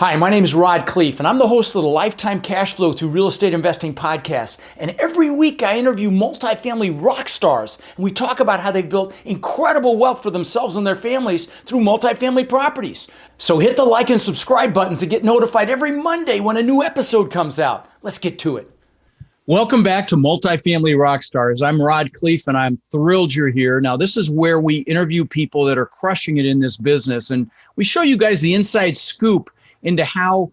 Hi, my name is Rod Khleif, and I'm the host of the Lifetime Cash Flow Through Real Estate Investing podcast. And every week I interview multifamily rock stars, and we talk about how they've built incredible wealth for themselves and their families through multifamily properties. So hit the like and subscribe buttons to get notified every Monday when a new episode comes out. Let's get to it. Welcome back to Multifamily Rockstars. I'm Rod Khleif, and I'm thrilled you're here. Now, this is where we interview people that are crushing it in this business, and we show you guys the inside scoop into how,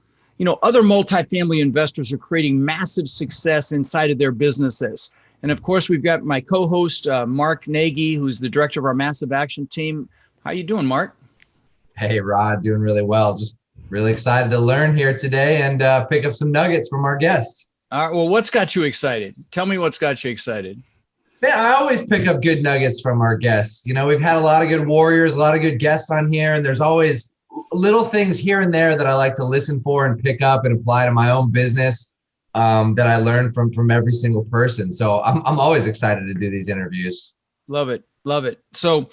other multifamily investors are creating massive success inside of their businesses. And of course, we've got my co-host, Mark Nagy, who's the director of our Massive Action team. How you doing, Mark? Hey, Rod, doing really well. Just really excited to learn here today and pick up some nuggets from our guests. All right. Well, what's got you excited? Tell me what's got you excited. Man, I always pick up good nuggets from our guests. We've had a lot of good warriors, a lot of good guests on here, and there's always little things here and there that I like to listen for and pick up and apply to my own business that I learn from every single person. So I'm always excited to do these interviews. Love it. Love it. So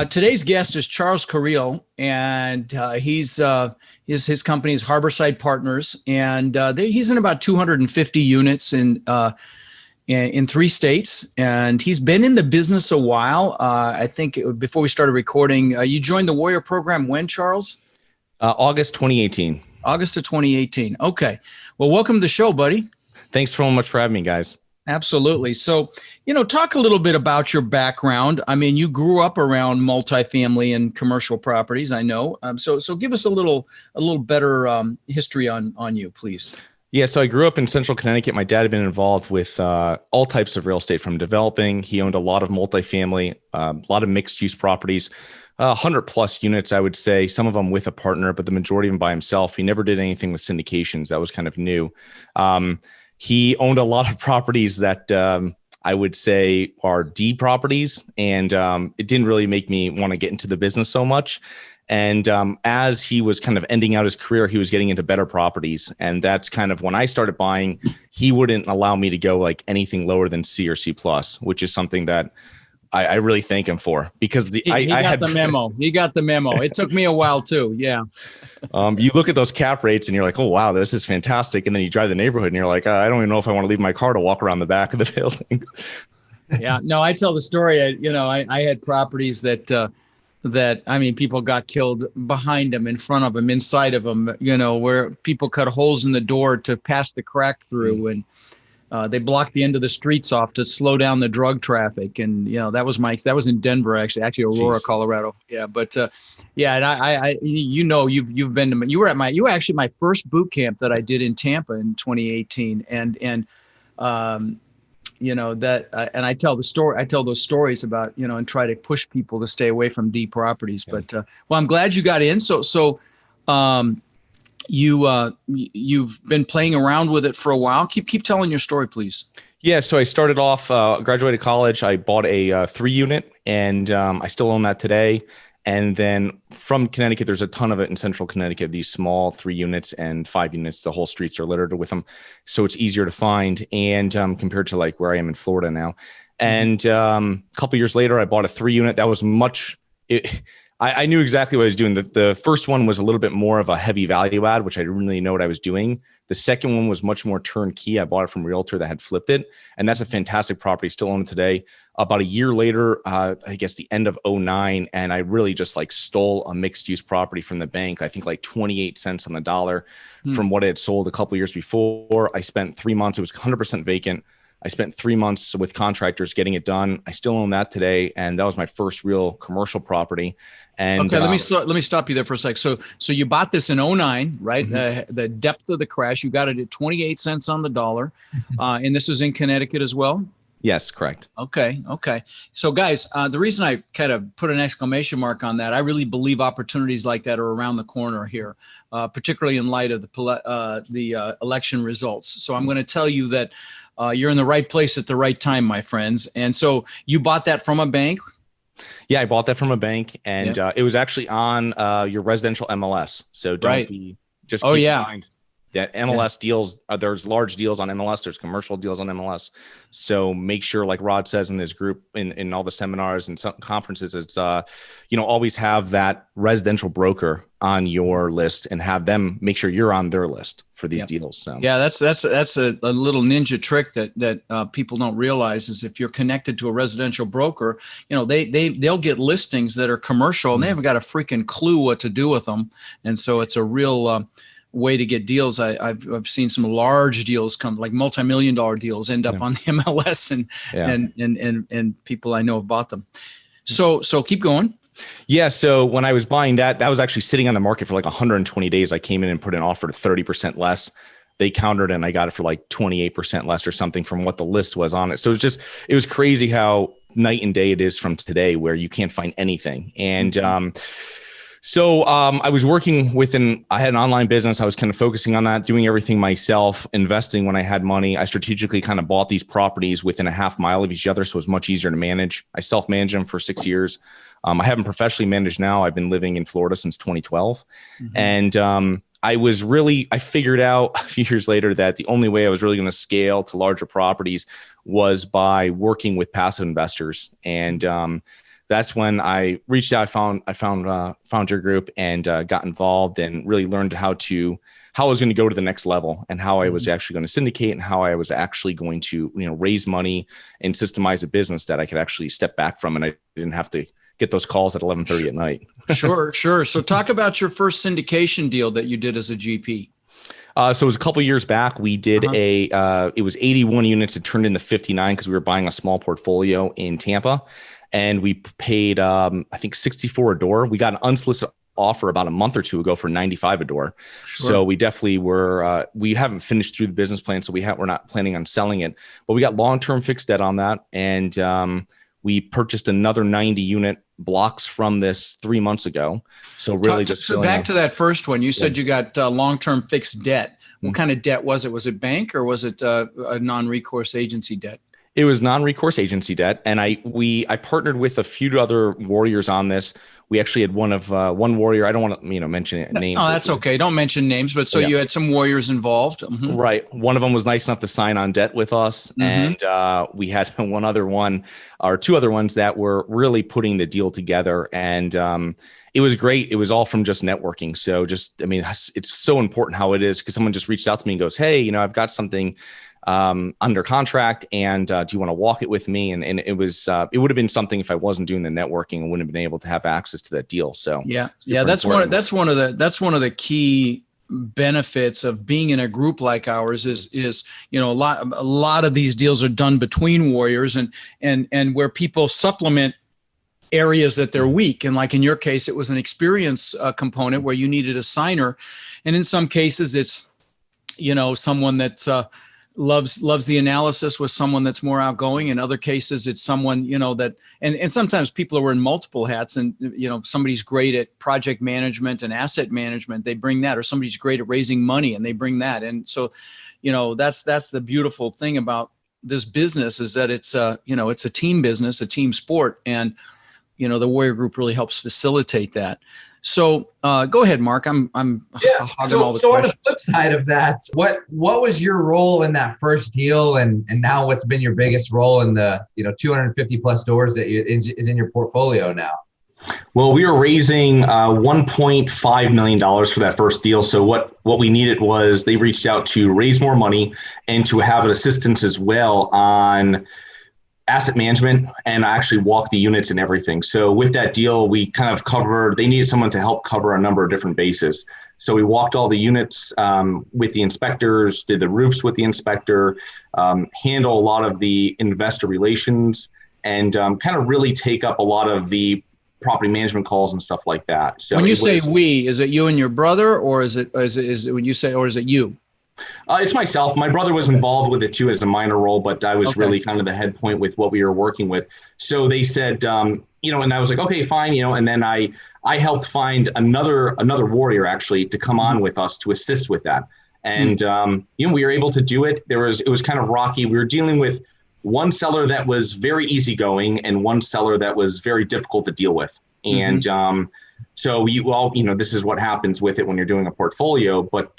today's guest is Charles Carillo, and his company is Harborside Partners, and he's in about 250 units in 3 states, and he's been in the business a while. I think before we started recording, you joined the Warrior program when, Charles? August 2018. August of 2018. Okay. Well, welcome to the show, buddy. Thanks so much for having me, guys. Absolutely. So, talk a little bit about your background. I mean, you grew up around multifamily and commercial properties, I know. So give us a little better history on you, please. Yeah, so I grew up in central Connecticut. My dad had been involved with all types of real estate from developing. He owned a lot of multifamily, a lot of mixed use properties, 100 plus units, I would say, some of them with a partner, but the majority of them by himself. He never did anything with syndications. That was kind of new. He owned a lot of properties that I would say are D properties, and it didn't really make me want to get into the business so much. And as he was kind of ending out his career, he was getting into better properties. And that's kind of when I started buying, he wouldn't allow me to go like anything lower than C or C plus, which is something that I really thank him for, because he got the memo. He got the memo. It took me a while too. Yeah. You look at those cap rates and you're like, oh, wow, this is fantastic. And then you drive the neighborhood and you're like, I don't even know if I want to leave my car to walk around the back of the building. Yeah. No, I tell the story. I had properties that people got killed behind them, in front of them, inside of them, where people cut holes in the door to pass the crack through, and they blocked the end of the streets off to slow down the drug traffic. And, that was in Denver, actually Aurora, Colorado. Yeah. But, and you've been to, you were actually my first boot camp that I did in Tampa in 2018. And I tell those stories about, and try to push people to stay away from D properties. Yeah. But, I'm glad you got in. So, you've been playing around with it for a while. Keep telling your story, please. Yeah. So I started off, graduated college. I bought a 3 unit, and I still own that today. And then from Connecticut, there's a ton of it in central Connecticut, these small 3 units and 5 units. The whole streets are littered with them. So it's easier to find, and compared to like where I am in Florida now. And a couple years later, I bought a 3 unit. That was I knew exactly what I was doing. The first one was a little bit more of a heavy value add, which I didn't really know what I was doing. The second one was much more turnkey. I bought it from a realtor that had flipped it. And that's a fantastic property. Still own it today. About a year later, I guess the end of 2009, and I really just like stole a mixed use property from the bank. I think like 28 cents on the dollar from what it had sold a couple of years before. I spent 3 months. It was 100% vacant. I spent 3 months with contractors getting it done. I still own that today, and that was my first real commercial property. And okay, let me stop you there for a sec. So you bought this in 2009, right? Mm-hmm. The depth of the crash, you got it at 28 cents on the dollar, and this is in Connecticut as well. Yes, correct. Okay. So guys, the reason I kind of put an exclamation mark on that, I really believe opportunities like that are around the corner here, particularly in light of the election results. So I'm going to tell you that you're in the right place at the right time, my friends. And so you bought that from a bank? Yeah, I bought that from a bank, and it was actually on your residential MLS. So don't be just keep in mind. That MLS deals, there's large deals on MLS, there's commercial deals on MLS. So make sure, like Rod says in his group, in all the seminars and some conferences, it's, always have that residential broker on your list and have them make sure you're on their list for these deals. So. Yeah, that's a little ninja trick that people don't realize is if you're connected to a residential broker, they'll get listings that are commercial and they haven't got a freaking clue what to do with them. And so it's a real way to get deals. I've seen some large deals come, like multi-million-dollar deals, end up on the MLS, and people I know have bought them. So keep going. Yeah. So when I was buying that was actually sitting on the market for like 120 days. I came in and put an offer to 30% less. They countered and I got it for like 28% less or something from what the list was on it. So it was crazy how night and day it is from today, where you can't find anything. And, So I was working I had an online business. I was kind of focusing on that, doing everything myself, investing when I had money. I strategically kind of bought these properties within a half mile of each other. So it was much easier to manage. I self-managed them for 6 years. I haven't professionally managed now. I've been living in Florida since 2012. And I figured out a few years later that the only way I was really going to scale to larger properties was by working with passive investors. And that's when I reached out. I found your group and got involved and really learned how I was going to go to the next level and how I was actually going to syndicate and how I was actually going to raise money and systemize a business that I could actually step back from, and I didn't have to get those calls at 11:30 at night. Sure. So talk about your first syndication deal that you did as a GP. So it was a couple of years back. We did it was 81 units. It turned into 59 because we were buying a small portfolio in Tampa. And we paid, I think, $64 a door. We got an unsolicited offer about a month or two ago for $95 a door. Sure. So we definitely were, we haven't finished through the business plan. So we're not planning on selling it, but we got long-term fixed debt on that. And we purchased another 90 unit blocks from this 3 months ago. So really so back to that first one, you said you got long-term fixed debt. What kind of debt was it? Was it bank or was it a non-recourse agency debt? It was non-recourse agency debt, and I partnered with a few other warriors on this. We actually had one warrior. I don't want to mention names. Oh, that's okay. Don't mention names. But so you had some warriors involved, right? One of them was nice enough to sign on debt with us, and we had two other ones that were really putting the deal together, and it was great. It was all from just networking. So it's so important how it is, because someone just reached out to me and goes, "Hey, I've got something under contract, and do you want to walk it with me?" And it would have been something if I wasn't doing the networking, I wouldn't have been able to have access to that deal. So that's one of the key benefits of being in a group like ours is a lot of these deals are done between warriors and where people supplement areas that they're weak. And like in your case, it was an experience component where you needed a signer, and in some cases it's someone that's loves the analysis with someone that's more outgoing. In other cases, it's someone, that, and sometimes people are wearing multiple hats, and, somebody's great at project management and asset management. They bring that, or somebody's great at raising money and they bring that. And so, that's the beautiful thing about this business, is that it's a team business, a team sport. And, the Warrior Group really helps facilitate that. So go ahead, Mark. I'm hogging all the questions. On the flip side of that, what was your role in that first deal, and now what's been your biggest role in the 250 plus doors that is in your portfolio now? Well, we were raising $1.5 million for that first deal. So what we needed was, they reached out to raise more money and to have an assistance as well on asset management, and I actually walked the units and everything. So with that deal, we kind of they needed someone to help cover a number of different bases. So we walked all the units with the inspectors, did the roofs with the inspector, handle a lot of the investor relations, and kind of really take up a lot of the property management calls and stuff like that. So when you say we, is it you and your brother, or is it when you say, or is it you? It's myself. My brother was involved with it too as a minor role, but I was really kind of the head point with what we were working with. So they said, and I was like, okay, fine, and then I helped find another warrior actually to come on with us to assist with that. And, we were able to do it. It was kind of rocky. We were dealing with one seller that was very easygoing and one seller that was very difficult to deal with. And, So this is what happens with it when you're doing a portfolio, but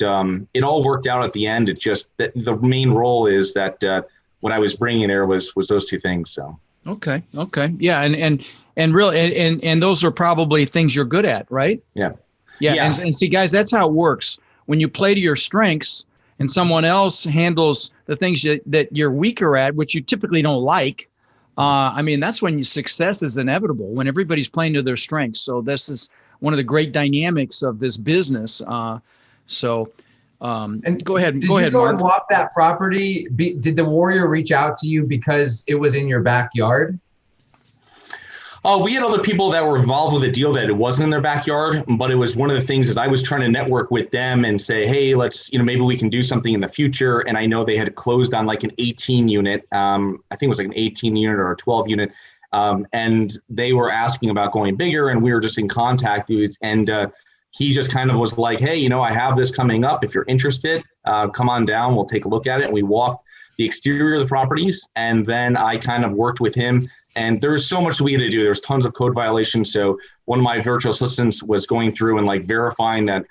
it all worked out at the end. It just, that the main role is that what I was bringing there was those two things. So. Okay. Yeah. And those are probably things you're good at, right? Yeah. Yeah. And see, guys, that's how it works. When you play to your strengths and someone else handles the things that you're weaker at, which you typically don't like, that's when your success is inevitable, when everybody's playing to their strengths. So this is one of the great dynamics of this business. And go ahead. Did you go Mark. and walk that property? Did the warrior reach out to you because it was in your backyard? Oh, we had other people that were involved with a deal that it wasn't in their backyard, but it was one of the things is I was trying to network with them and say, hey, let's, maybe we can do something in the future. And I know they had closed on like an 18 unit. I think it was like an 18 unit or a 12 unit. And they were asking about going bigger, and we were just in contact. And he just kind of was like, hey, I have this coming up. If you're interested, come on down. We'll take a look at it. And we walked the exterior of the properties. And then I kind of worked with him. And there was so much we had to do. There was tons of code violations. So one of my virtual assistants was going through and like verifying that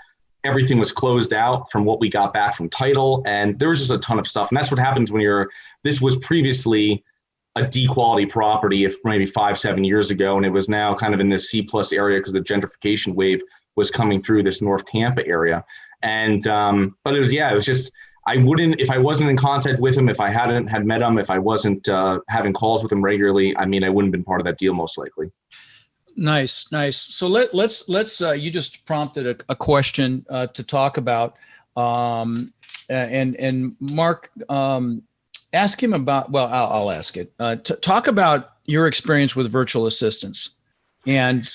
everything was closed out from what we got back from title. And there was just a ton of stuff. And that's what happens when this was previously a D quality property, if maybe 5-7 years ago. And it was now kind of in this C+ area because the gentrification wave was coming through this North Tampa area. And, but it was just, I wouldn't, if I wasn't in contact with him, if I hadn't had met him, if I wasn't having calls with him regularly, I wouldn't have been part of that deal most likely. Nice. So let's you just prompted a question to talk about, and Mark, ask him about. Well, I'll ask it. Talk about your experience with virtual assistants, and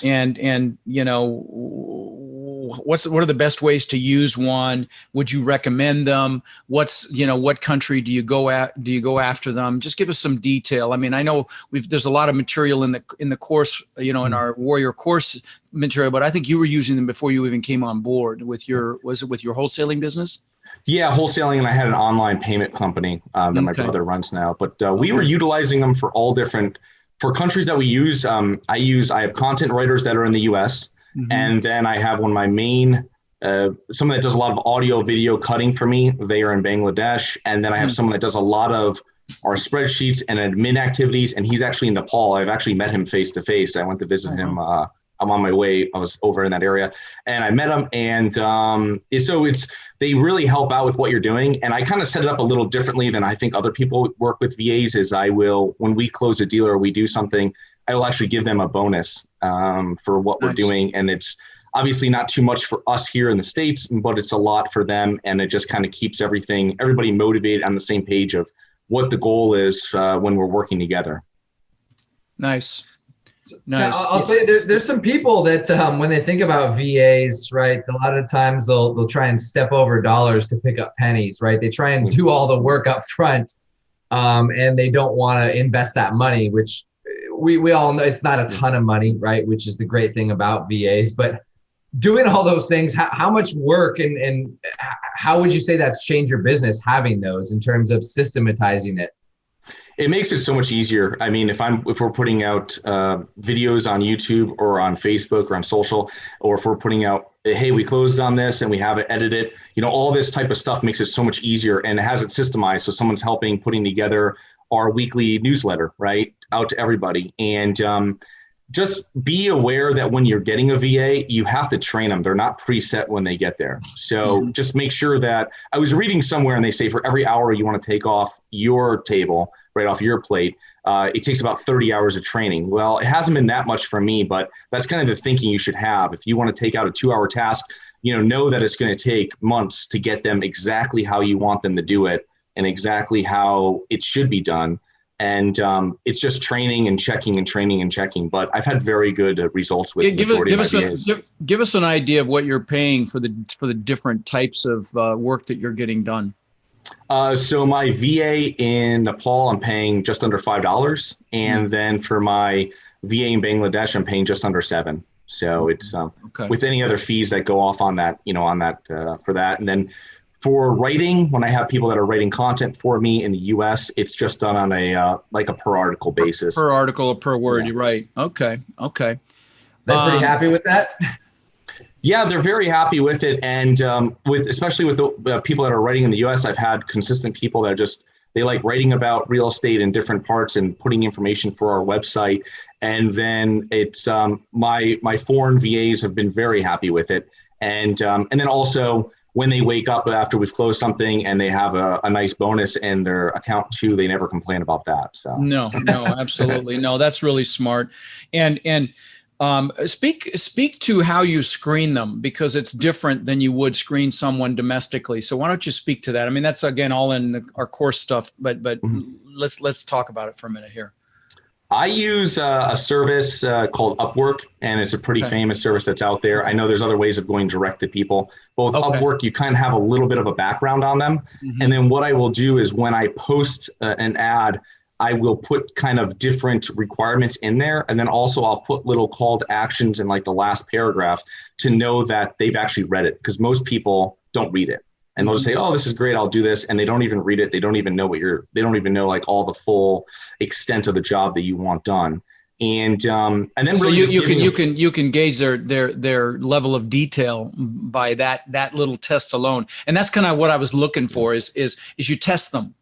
what are the best ways to use one? Would you recommend them? What country do you go after them? Just give us some detail. I know there's a lot of material in the course, in our Warrior course material, but I think you were using them before you even came on board was it with your wholesaling business? Yeah, wholesaling, and I had an online payment company that my brother runs now. But we were utilizing them for all different, for countries that we use. I have content writers that are in the U.S., and then I have one of my main, someone that does a lot of audio, video cutting for me. They are in Bangladesh. And then I have someone that does a lot of our spreadsheets and admin activities. And he's actually in Nepal. I've actually met him face to face. I went to visit him. I'm on my way. I was over in that area and I met him. And so they really help out with what you're doing. And I kind of set it up a little differently than I think other people work with VAs. Is when we close a deal or we do something, I will actually give them a bonus for what we're doing. And it's obviously not too much for us here in the States, but it's a lot for them. And it just kind of keeps everybody motivated on the same page of what the goal is when we're working together. Nice. Now, I'll tell you, there's some people that when they think about VAs, right, a lot of times they'll try and step over dollars to pick up pennies, right? They try and do all the work up front and they don't want to invest that money, which we all know it's not a ton of money, right? Which is the great thing about VAs. But doing all those things, how much work and how would you say that's changed your business having those in terms of systematizing it? It makes it so much easier. If we're putting out videos on YouTube or on Facebook or on social, or if we're putting out, hey, we closed on this and we have it edited, all this type of stuff makes it so much easier, and it has it systemized. So someone's helping putting together our weekly newsletter, right, out to everybody. And just be aware that when you're getting a VA, you have to train them. They're not preset when they get there. So just make sure that, I was reading somewhere and they say for every hour you want to take off your table, right off your plate, it takes about 30 hours of training. Well, it hasn't been that much for me, but that's kind of the thinking you should have. If you want to take out a 2-hour task, know that it's going to take months to get them exactly how you want them to do it and exactly how it should be done. And it's just training and checking and training and checking. But I've had very good results with majority of my VAs. Give us an idea of what you're paying for the different types of work that you're getting done. So my VA in Nepal, I'm paying just under $5. And then for my VA in Bangladesh, I'm paying just under $7. So it's with any other fees that go off on that, for that. And then for writing, when I have people that are writing content for me in the US, it's just done on a per article basis. Per article or per word, You're right. Okay. They're pretty happy with that? Yeah, they're very happy with it. And especially with the people that are writing in the US, I've had consistent people that they like writing about real estate in different parts and putting information for our website. And then it's my foreign VAs have been very happy with it. And then also when they wake up after we've closed something and they have a nice bonus in their account too, they never complain about that. So no, absolutely. No, that's really smart. And speak to how you screen them, because it's different than you would screen someone domestically. So why don't you speak to that? I mean, that's again all in our course stuff, but let's talk about it for a minute here. I use a service called Upwork, and it's a pretty famous service that's out there. I know there's other ways of going direct to people. But with Upwork, you kind of have a little bit of a background on them. And then what I will do is when I post an ad, I will put kind of different requirements in there. And then also I'll put little call to actions in like the last paragraph to know that they've actually read it, because most people don't read it. And they'll just say, oh, this is great, I'll do this. And they don't even read it. They don't even know they don't even know like all the full extent of the job that you want done. And then so really you can gauge their level of detail by that little test alone. And that's kind of what I was looking for is you test them,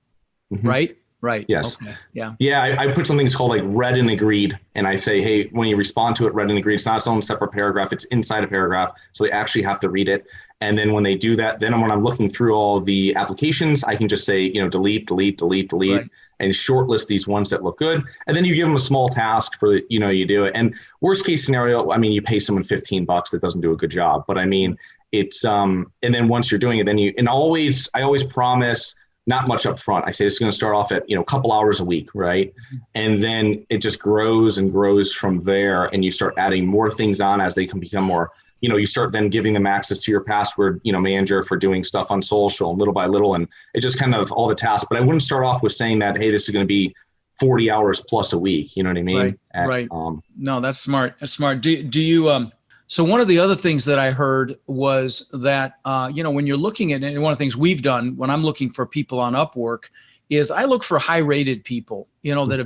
right? Right. Yes. Okay. Yeah. Yeah. I put something that's called like read and agreed. And I say, hey, when you respond to it, read and agreed, it's not its own separate paragraph. It's inside a paragraph. So they actually have to read it. And then when they do that, then when I'm looking through all the applications, I can just say, delete, right, and shortlist these ones that look good. And then you give them a small task for, you do it. And worst case scenario, I mean, you pay someone $15 that doesn't do a good job. But I mean, it's, and then once you're doing it, then I always promise not much up front. I say it's going to start off at, a couple hours a week, right? And then it just grows and grows from there. And you start adding more things on as they can become more, you start then giving them access to your password, manager for doing stuff on social, and little by little. And it just kind of all the tasks. But I wouldn't start off with saying that, hey, this is going to be 40 hours plus a week. You know what I mean? Right. No, that's smart. That's smart. Do you, so one of the other things that I heard was that, when you're looking at, and one of the things we've done when I'm looking for people on Upwork is I look for high rated people, that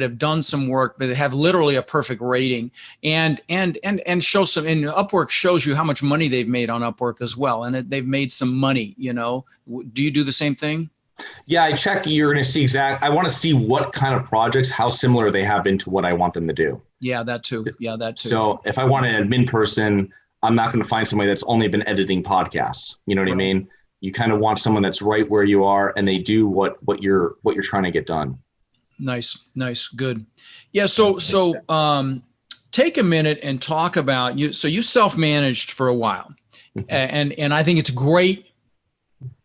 have done some work, but they have literally a perfect rating and show some, and Upwork shows you how much money they've made on Upwork as well. And they've made some money, do you do the same thing? Yeah, I check. You're going to see I want to see what kind of projects, how similar they have been to what I want them to do. Yeah, that too. So if I want an admin person, I'm not going to find somebody that's only been editing podcasts. You know what I mean? You kind of want someone that's right where you are and they do what you're trying to get done. Nice. Good. Yeah. So take a minute and talk about you. So you self-managed for a while and I think it's a great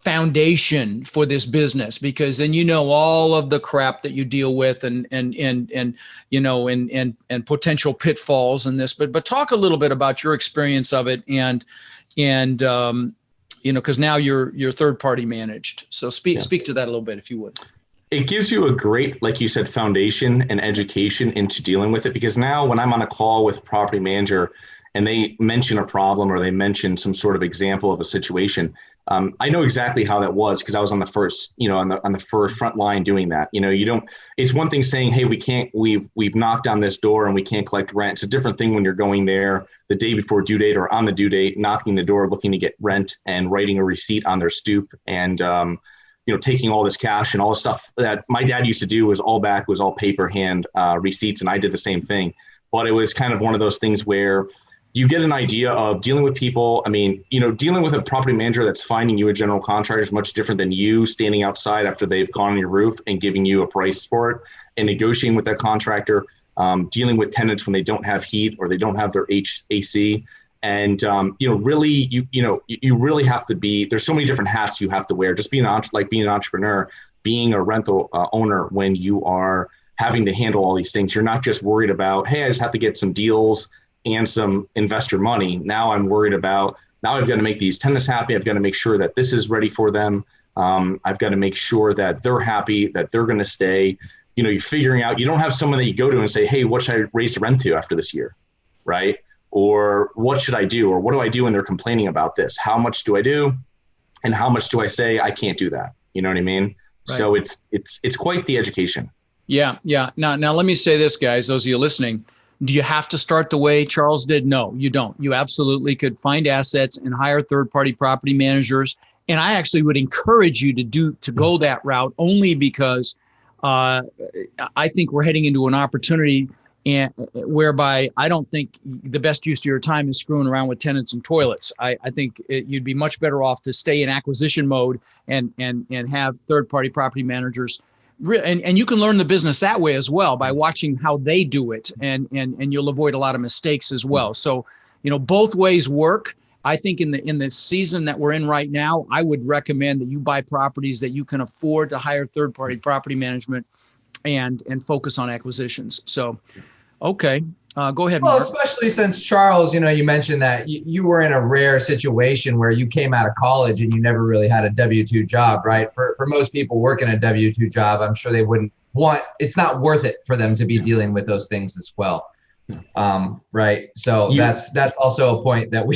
foundation for this business, because then all of the crap that you deal with and potential pitfalls in this. But talk a little bit about your experience of it and because now you're third party managed. So speak to that a little bit, if you would. It gives you a great, like you said, foundation and education into dealing with it. Because now when I'm on a call with a property manager and they mention a problem or they mention some sort of example of a situation, I know exactly how that was because I was on the first, on the first front line doing that. It's one thing saying, hey, we've knocked on this door and we can't collect rent. It's a different thing when you're going there the day before due date or on the due date, knocking the door, looking to get rent and writing a receipt on their stoop and, taking all this cash and all the stuff that my dad used to do was all paper hand receipts. And I did the same thing, but it was kind of one of those things where you get an idea of dealing with people. I mean, dealing with a property manager that's finding you a general contractor is much different than you standing outside after they've gone on your roof and giving you a price for it and negotiating with that contractor, dealing with tenants when they don't have heat or they don't have their AC. And, really, you really have to be, there's so many different hats you have to wear. Just being an entrepreneur, being a rental owner when you are having to handle all these things. You're not just worried about, hey, I just have to get some deals and some investor money. Now I'm worried about, now I've got to make these tenants happy. I've got to make sure that this is ready for them. I've got to make sure that they're happy, that they're going to stay. You're figuring out, you don't have someone that you go to and say, hey, what should I raise the rent to after this year, right? Or what should I do? Or what do I do when they're complaining about this? How much do I do? And how much do I say I can't do that? You know what I mean? Right. So it's quite the education. Yeah. Now let me say this, guys, those of you listening, Do you have to start the way Charles did? No, you don't. You absolutely could find assets and hire third-party property managers. And I actually would encourage you to go that route, only because I think we're heading into an opportunity whereby I don't think the best use of your time is screwing around with tenants and toilets. I think you'd be much better off to stay in acquisition mode and have third-party property managers. And you can learn the business that way as well, by watching how they do it, and you'll avoid a lot of mistakes as well. So, both ways work. I think in the season that we're in right now, I would recommend that you buy properties that you can afford to hire third-party property management and focus on acquisitions. So, okay, go ahead, Well, Mark. especially since Charles, you mentioned that you were in a rare situation where you came out of college and you never really had a W-2 job, right? For most people working a W-2 job, I'm sure they wouldn't it's not worth it for them to be dealing with those things as well. Right. So that's also a point that we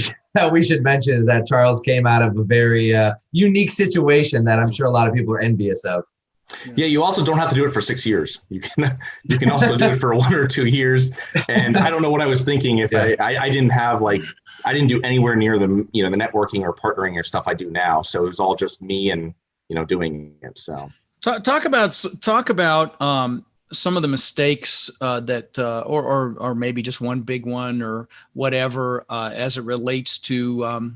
should mention, is that Charles came out of a very unique situation that I'm sure a lot of people are envious of. Yeah, you also don't have to do it for 6 years. You can also do it for 1 or 2 years. And I don't know what I was thinking if I didn't have I didn't do anywhere near the the networking or partnering or stuff I do now. So it was all just me and doing it. So talk about some of the mistakes that or maybe just one big one or whatever as it relates to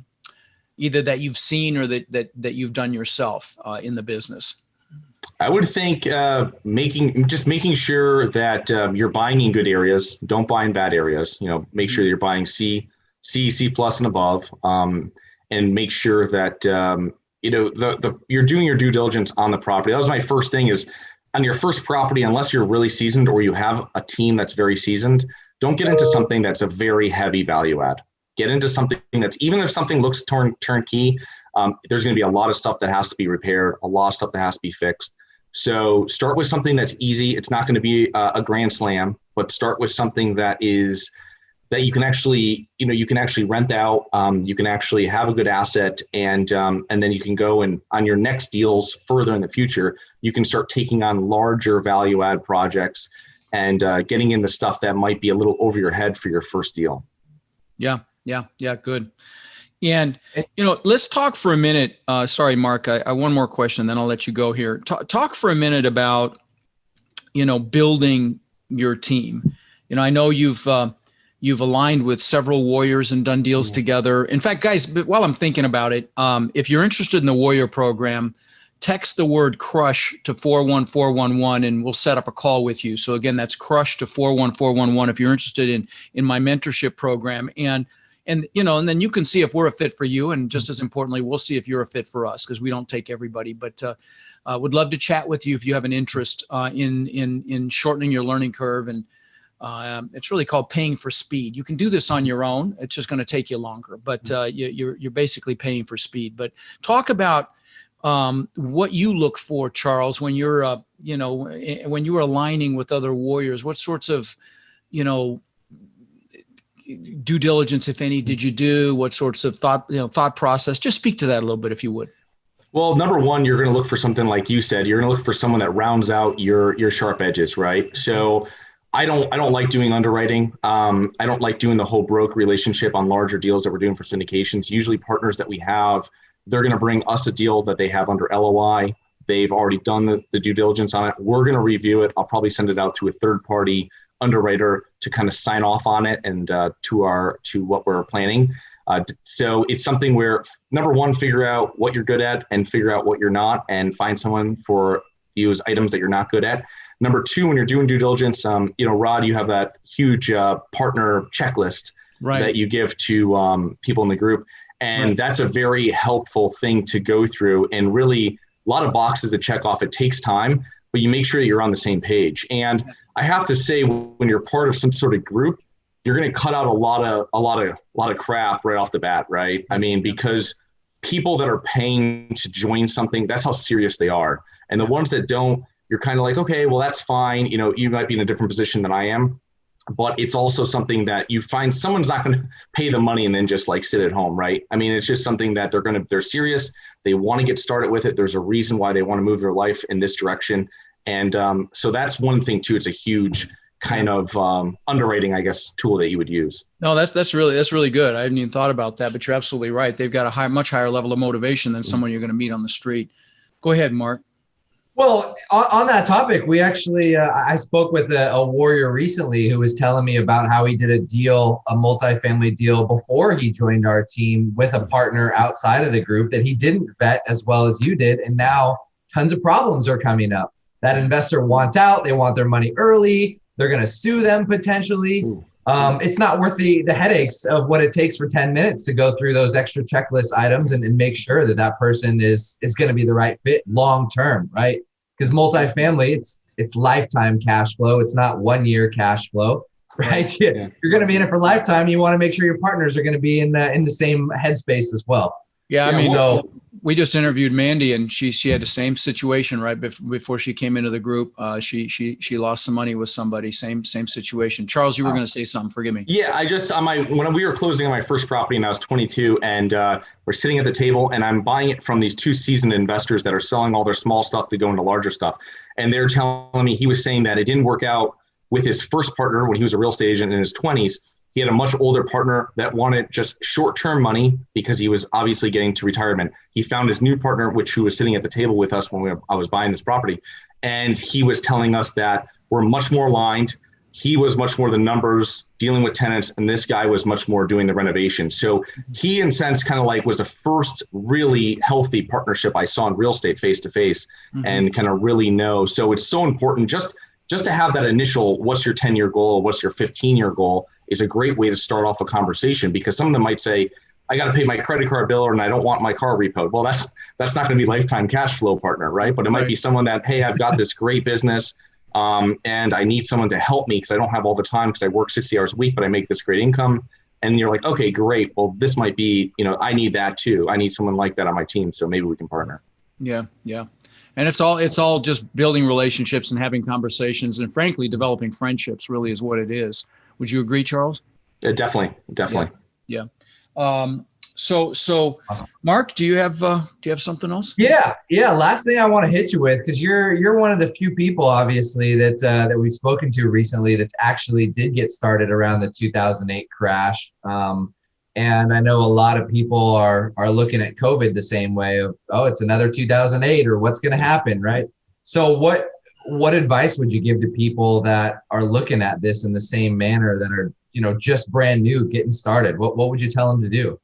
either that you've seen or that you've done yourself in the business. I would think making sure that you're buying in good areas. Don't buy in bad areas. Make sure that you're buying C plus and above, and make sure that you're doing your due diligence on the property. That was my first thing, is on your first property, unless you're really seasoned or you have a team that's very seasoned, don't get into something that's a very heavy value add. Get into something that's, even if something looks turnkey, there's going to be a lot of stuff that has to be repaired, a lot of stuff that has to be fixed. So start with something that's easy. It's not going to be a grand slam, but start with something that you can actually, you can actually rent out. You can actually have a good asset, and then you can go and on your next deals further in the future, you can start taking on larger value add projects and getting into stuff that might be a little over your head for your first deal. Yeah, good. And, let's talk for a minute. Sorry, Mark, I one more question, then I'll let you go here. Talk for a minute about, building your team. I know you've aligned with several Warriors and done deals together. In fact, guys, while I'm thinking about it, if you're interested in the Warrior program, text the word CRUSH to 41411 and we'll set up a call with you. So again, that's CRUSH to 41411 if you're interested in my mentorship program. And then you can see if we're a fit for you. And just as importantly, we'll see if you're a fit for us, because we don't take everybody. But would love to chat with you if you have an interest in shortening your learning curve. And it's really called paying for speed. You can do this on your own. It's just going to take you longer, but you're basically paying for speed. But talk about what you look for, Charles, when you're when you were aligning with other Warriors. What sorts of due diligence, if any, did you do? What sorts of thought process? Just speak to that a little bit, if you would. Well, number one, you're going to look for something like you said. You're going to look for someone that rounds out your sharp edges, right? So I don't like doing underwriting. I don't like doing the whole broke relationship on larger deals that we're doing for syndications. Usually partners that we have, they're going to bring us a deal that they have under LOI. They've already done the due diligence on it. We're going to review it. I'll probably send it out to a third party underwriter to kind of sign off on it and to what we're planning. So it's something where, number one, figure out what you're good at and figure out what you're not, and find someone for those items that you're not good at. Number two, when you're doing due diligence, Rod, you have that huge partner checklist that you give to people in the group. And that's a very helpful thing to go through, and really a lot of boxes to check off. It takes time, but you make sure that you're on the same page. And I have to say, when you're part of some sort of group, you're going to cut out a lot of crap right off the bat, right? I mean, because people that are paying to join something, that's how serious they are. And the ones that don't, you're kind of like, okay, well, that's fine. You might be in a different position than I am, but it's also something that you find someone's not going to pay the money and then just like sit at home, right? I mean, it's just something that they're serious. They want to get started with it. There's a reason why they want to move their life in this direction. And so that's one thing too. It's a huge kind of underwriting, I guess, tool that you would use. No, that's really good. I hadn't even thought about that, but you're absolutely right. They've got a much higher level of motivation than someone you're going to meet on the street. Go ahead, Mark. Well, on that topic, we actually, I spoke with a warrior recently who was telling me about how he did a multifamily deal before he joined our team with a partner outside of the group that he didn't vet as well as you did. And now tons of problems are coming up. That investor wants out. They want their money early. They're going to sue them potentially. It's not worth the headaches of what it takes for 10 minutes to go through those extra checklist items and make sure that that person is going to be the right fit long term, right? Because multifamily, it's lifetime cash flow. It's not 1 year cash flow, right? Yeah. You're going to be in it for lifetime. You want to make sure your partners are going to be in the same headspace as well. Yeah, I mean, so we just interviewed Mandy, and she had the same situation right before she came into the group. She lost some money with somebody. Same situation. Charles, you were going to say something. Forgive me. Yeah, I just when we were closing on my first property, and I was 22, and we're sitting at the table, and I'm buying it from these two seasoned investors that are selling all their small stuff to go into larger stuff, and they're telling me, he was saying that it didn't work out with his first partner when he was a real estate agent in his 20s. He had a much older partner that wanted just short-term money because he was obviously getting to retirement. He found his new partner, who was sitting at the table with us when I was buying this property. And he was telling us that we're much more aligned. He was much more the numbers, dealing with tenants, and this guy was much more doing the renovation. So he, in a sense, kind of like was the first really healthy partnership I saw in real estate face-to-face and kind of really know. So it's so important just to have that initial, what's your 10-year goal, what's your 15-year goal, is a great way to start off a conversation, because some of them might say, I got to pay my credit card bill and I don't want my car repoed. Well, that's not going to be lifetime cash flow partner, right? But it might be someone that, hey, I've got this great business and I need someone to help me because I don't have all the time because I work 60 hours a week, but I make this great income. And you're like, okay, great. Well, this might be, I need that too. I need someone like that on my team. So maybe we can partner. Yeah. Yeah. And it's all just building relationships and having conversations and frankly, developing friendships really is what it is. Would you agree, Charles? Definitely. Yeah. So Mark, do you have something else? Yeah. Last thing I want to hit you with, because you're one of the few people, obviously, that we've spoken to recently that's actually did get started around the 2008 crash. And I know a lot of people are looking at COVID the same way of, oh, it's another 2008 or what's going to happen, right? So what advice would you give to people that are looking at this in the same manner that are, just brand new, getting started? What would you tell them to do?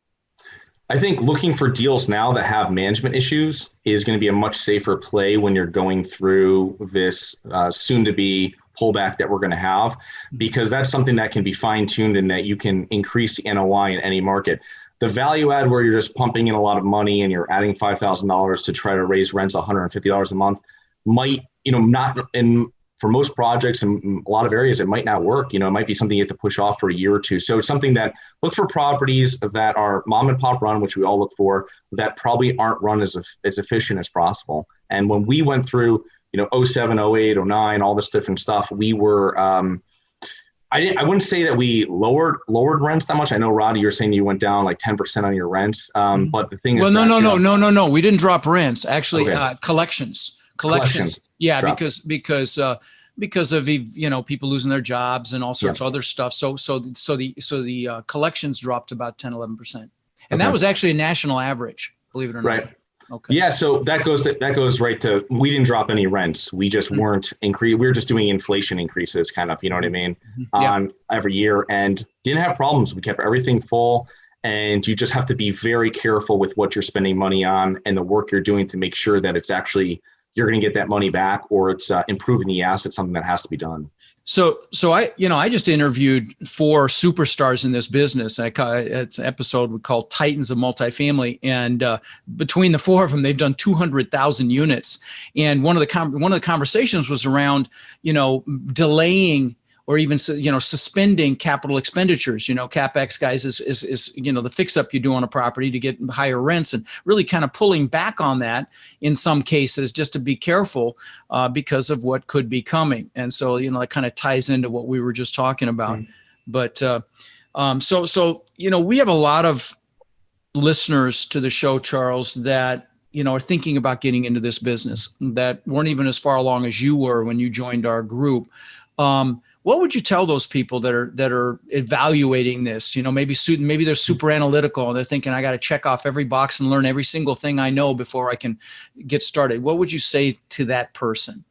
I think looking for deals now that have management issues is going to be a much safer play when you're going through this soon to be pullback that we're going to have, because that's something that can be fine-tuned and that you can increase the NOI in any market. The value add where you're just pumping in a lot of money and you're adding $5,000 to try to raise rents $150 a month might, not in for most projects in a lot of areas, it might not work. It might be something you have to push off for a year or two. So it's something that look for properties that are mom and pop run, which we all look for, that probably aren't run as efficient as possible. And when we went through, 07, 08, 09, all this different stuff, we were, I wouldn't say that we lowered rents that much. I know, Roddy, you're saying you went down like 10% on your rents. But the thing is, no. We didn't drop rents. Actually, okay. Collections. Yeah, dropped. because of people losing their jobs and all sorts of other stuff. So the collections dropped about 10-11%, and that was actually a national average, believe it or not. Right. Okay. Yeah. So that goes right to, we didn't drop any rents. We just weren't we were just doing inflation increases, kind of, you know what I mean, on every year, and didn't have problems. We kept everything full. And you just have to be very careful with what you're spending money on and the work you're doing to make sure that it's actually, you're going to get that money back, or it's improving the asset, something that has to be done. So I just interviewed 4 superstars in this business. It's an episode we call Titans of Multifamily, and between the 4 of them, they've done 200,000 units. And one of the conversations was around, delaying or even, suspending capital expenditures. CapEx, guys, is the fix up you do on a property to get higher rents, and really kind of pulling back on that in some cases just to be careful because of what could be coming. And so, it kind of ties into what we were just talking about. But so we have a lot of listeners to the show, Charles, that are thinking about getting into this business, that weren't even as far along as you were when you joined our group. What would you tell those people that are evaluating this? Maybe they're super analytical and they're thinking, I got to check off every box and learn every single thing I know before I can get started. What would you say to that person?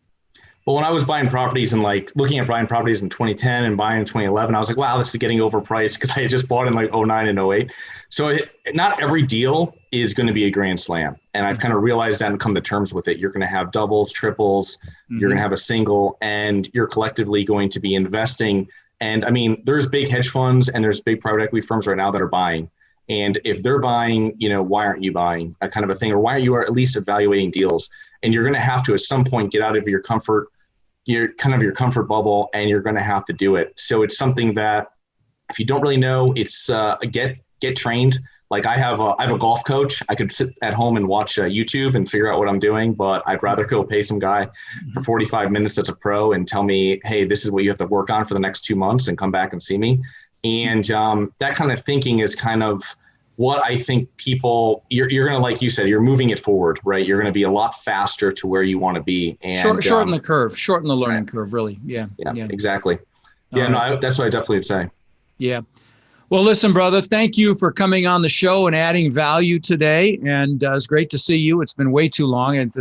Well, when I was buying properties and looking at buying properties in 2010 and buying in 2011, I was like, wow, this is getting overpriced because I had just bought in 09 and 08. So not every deal is going to be a grand slam. And I've kind of realized that and come to terms with it. You're going to have doubles, triples, you're going to have a single, and you're collectively going to be investing. And I mean, there's big hedge funds and there's big private equity firms right now that are buying. And if they're buying, why aren't you buying? That kind of a thing, or why are you at least evaluating deals? And you're going to have to at some point get out of your comfort bubble, and you're going to have to do it. So it's something that if you don't really know, it's get trained. Like I have a golf coach. I could sit at home and watch YouTube and figure out what I'm doing, but I'd rather go pay some guy for 45 minutes that's a pro and tell me, hey, this is what you have to work on for the next 2 months and come back and see me. And that kind of thinking is kind of what I think you're going to, like you said, you're moving it forward, right? You're going to be a lot faster to where you want to be. And shorten the curve, shorten the learning curve, really. Yeah, exactly. Yeah, that's what I definitely would say. Yeah. Well, listen, brother, thank you for coming on the show and adding value today. And it's great to see you. It's been way too long. And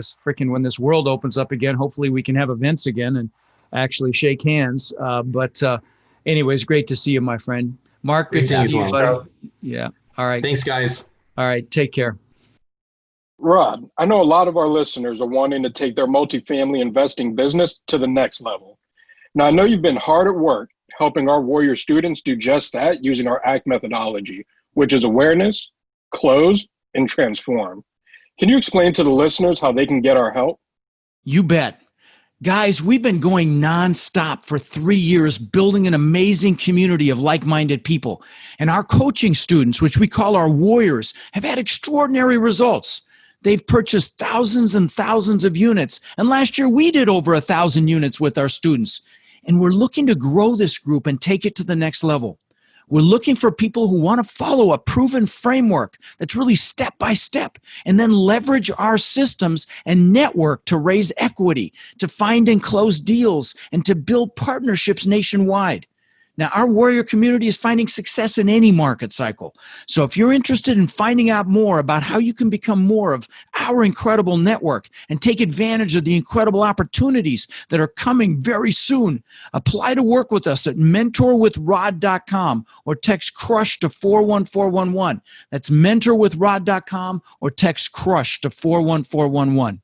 when this world opens up again, hopefully we can have events again and actually shake hands. But anyways, great to see you, my friend. Mark, good to see you, buddy. Yeah. All right. Thanks, guys. All right. Take care. Rod, I know a lot of our listeners are wanting to take their multifamily investing business to the next level. Now, I know you've been hard at work helping our Warrior students do just that using our ACT methodology, which is awareness, close, and transform. Can you explain to the listeners how they can get our help? You bet. Guys, we've been going nonstop for 3 years, building an amazing community of like-minded people. And our coaching students, which we call our warriors, have had extraordinary results. They've purchased thousands and thousands of units. And last year, we did over 1,000 units with our students. And we're looking to grow this group and take it to the next level. We're looking for people who want to follow a proven framework that's really step by step, and then leverage our systems and network to raise equity, to find and close deals, and to build partnerships nationwide. Now, our warrior community is finding success in any market cycle. So if you're interested in finding out more about how you can become more of our incredible network and take advantage of the incredible opportunities that are coming very soon, apply to work with us at mentorwithrod.com or text CRUSH to 41411. That's mentorwithrod.com or text CRUSH to 41411.